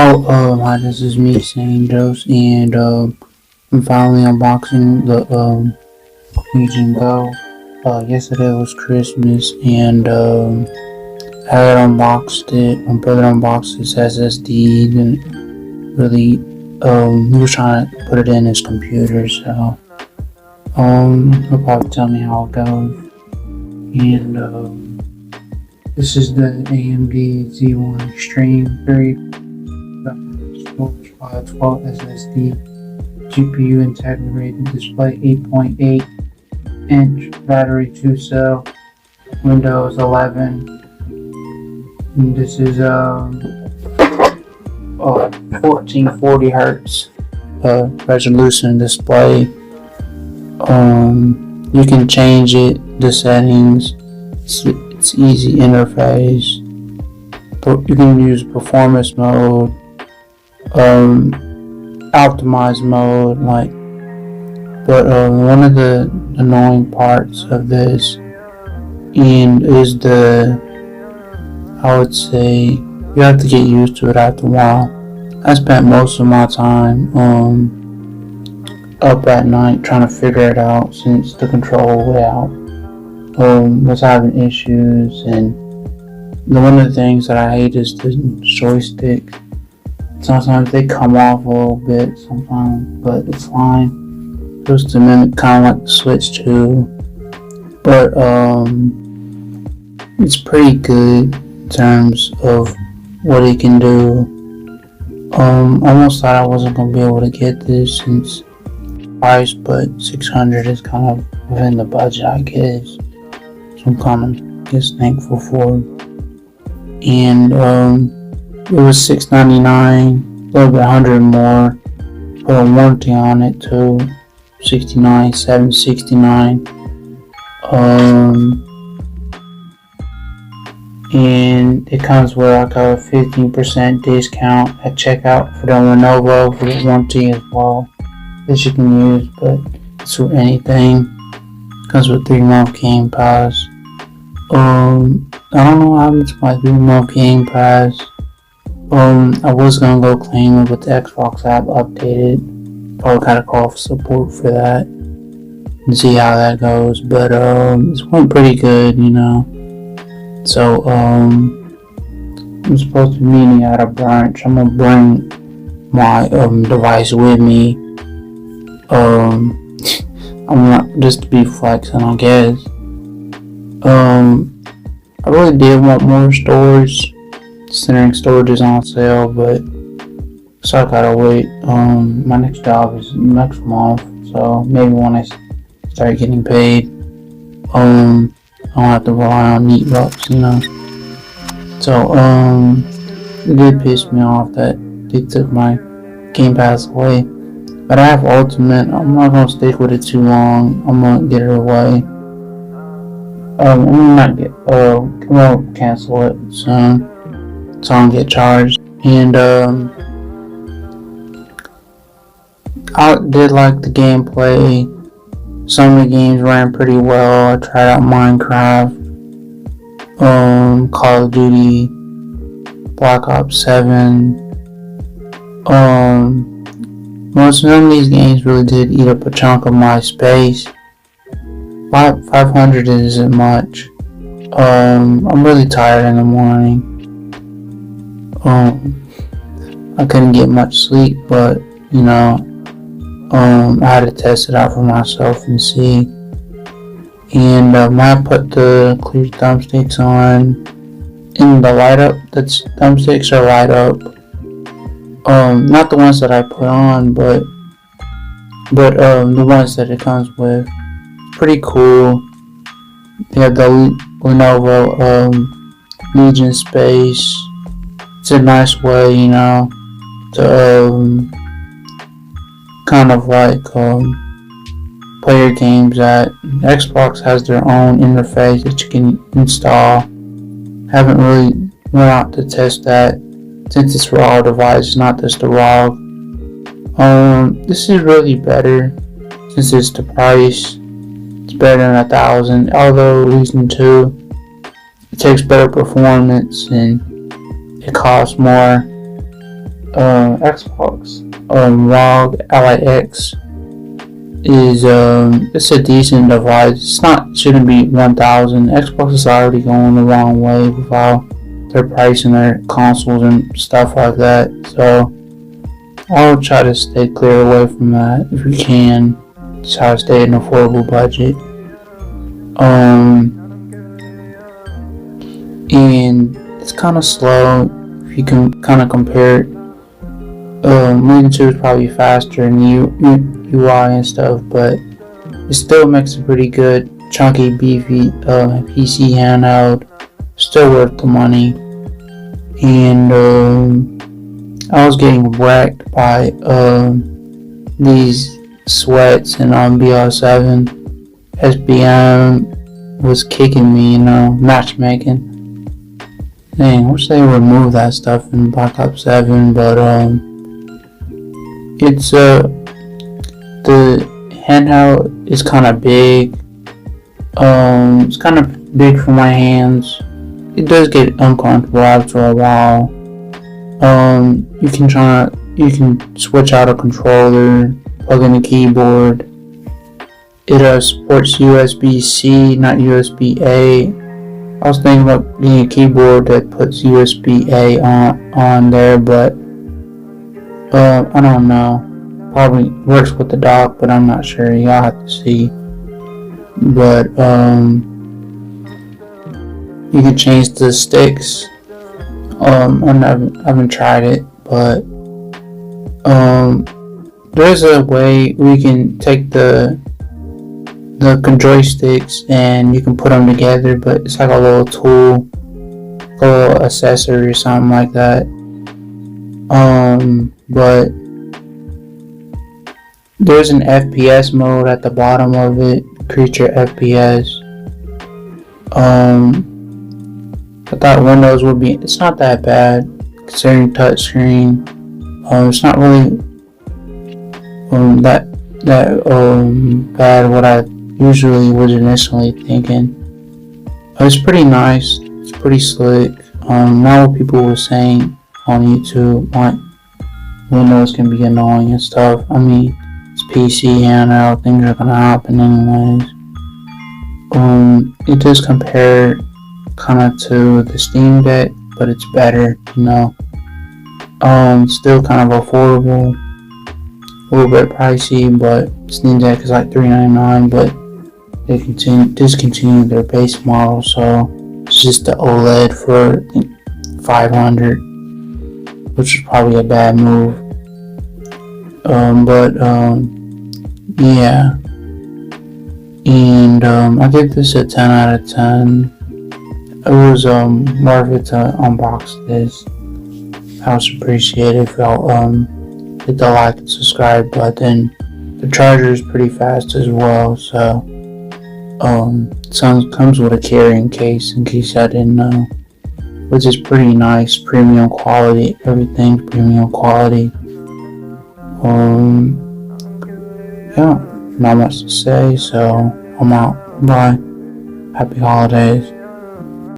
Hi, this is me, Saint Dose, and I'm finally unboxing the Legion Go. Yesterday was Christmas, and I had unboxed it. My brother unboxed his SSD, didn't really, he was trying to put it in his computer, so, he'll probably tell me how it goes. And, this is the AMD Z1 Extreme 3. Storage 512 SSD, GPU integrated display, 8.8 inch battery, 2 cell, Windows 11. And this is 1440 hertz resolution display. You can change it, the settings. It's easy interface. You can use performance mode, optimized mode, but one of the annoying parts of this is I would say you have to get used to it after a while. I spent most of my time up at night trying to figure it out, since the control layout was having issues, and one of the things that I hate is the joystick. Sometimes they come off a little bit sometimes, but it's fine. Just to mimic kind of like the Switch 2. But it's pretty good in terms of what it can do. Almost thought I wasn't going to be able to get this since price, but 600 is kind of within the budget, I guess. So I'm kind of thankful for it. And it was $6.99, a little bit 100 more. Put a warranty on it too, $769. And it comes with like a 15% discount at checkout for the Lenovo for the warranty as well, that you can use, but it's for anything. Comes with 3-month Game Pass. I don't know what happened to my 3-month Game Pass. I was gonna go claim it, but the Xbox app updated. Probably gotta call for support for that and see how that goes. But it's went pretty good, So I'm supposed to be meeting at a brunch. I'm gonna bring my device with me. I'm not just to be flexing, I guess. I really did want more storage, considering storage is on sale, but so I gotta wait. My next job is next month, so maybe when I start getting paid, I don't have to rely on neat bucks, So, it did piss me off that they took my Game Pass away. But I have Ultimate. I'm not gonna stick with it too long. I'm gonna get it away. I'm gonna cancel it soon, so I don't get charged. And I did like the gameplay. Some of the games ran pretty well. I tried out Minecraft, Call of Duty, Black Ops 7. Most of these games really did eat up a chunk of my space. 500 isn't much. I'm really tired in the morning. I couldn't get much sleep, but I had to test it out for myself and see. And I put the clear thumbsticks on, and the light up. The thumbsticks are light up. Not the ones that I put on, but the ones that it comes with. Pretty cool. They have the Lenovo Legion Space. It's a nice way, to kind of like play your games at. Xbox has their own interface that you can install. Haven't really went out to test that, since it's for all devices, not just the ROG. This is really better, since it's the price. It's better than 1,000, although Legion 2, it takes better performance and it costs more. Xbox ROG Ally X is it's a decent device. Shouldn't be 1,000. Xbox is already going the wrong way with how they're pricing their consoles and stuff like that. So I'll try to stay clear away from that if we can. Try to stay in an affordable budget. And it's kind of slow if you can kind of compare it. Moving 2 is probably faster in UI and stuff, but it still makes a pretty good, chunky, beefy PC handheld. Still worth the money. And I was getting wrecked by these sweats and on BL7. SBM was kicking me, matchmaking. Dang, I wish they removed that stuff in Black Ops 7, but it's the handheld is kind of big. It's kind of big for my hands. It does get uncomfortable after a while. You can switch out a controller, plug in the keyboard. It supports USB-C, not USB-A. I was thinking about getting a keyboard that puts USB-A on there, but I don't know. Probably works with the dock, but I'm not sure. Y'all have to see. But you can change the sticks. I haven't tried it, but there's a way we can take the joysticks and you can put them together, but it's like a little tool, a little accessory or something like that. But there's an FPS mode at the bottom of it, creature FPS. I thought Windows would be, it's not that bad considering touchscreen. It's not really that bad what I usually was initially thinking. It's pretty nice. It's pretty slick. Not what people were saying on YouTube, like Windows can be annoying and stuff. I mean, it's PC handheld, things are gonna happen anyways. It does compare kind of to the Steam Deck, but it's better, still kind of affordable, a little bit pricey, but Steam Deck is like $399, but they discontinued their base model, so it's just the OLED for $500, which is probably a bad move. Yeah, and I give this a 10 out of 10. It was worth it to unbox this. I was appreciated if y'all hit the like and subscribe button. The charger is pretty fast as well, so comes with a carrying case in case I didn't know, which is pretty nice, premium quality. Everything's premium quality. Yeah, not much to say, so I'm out. Bye. Happy holidays.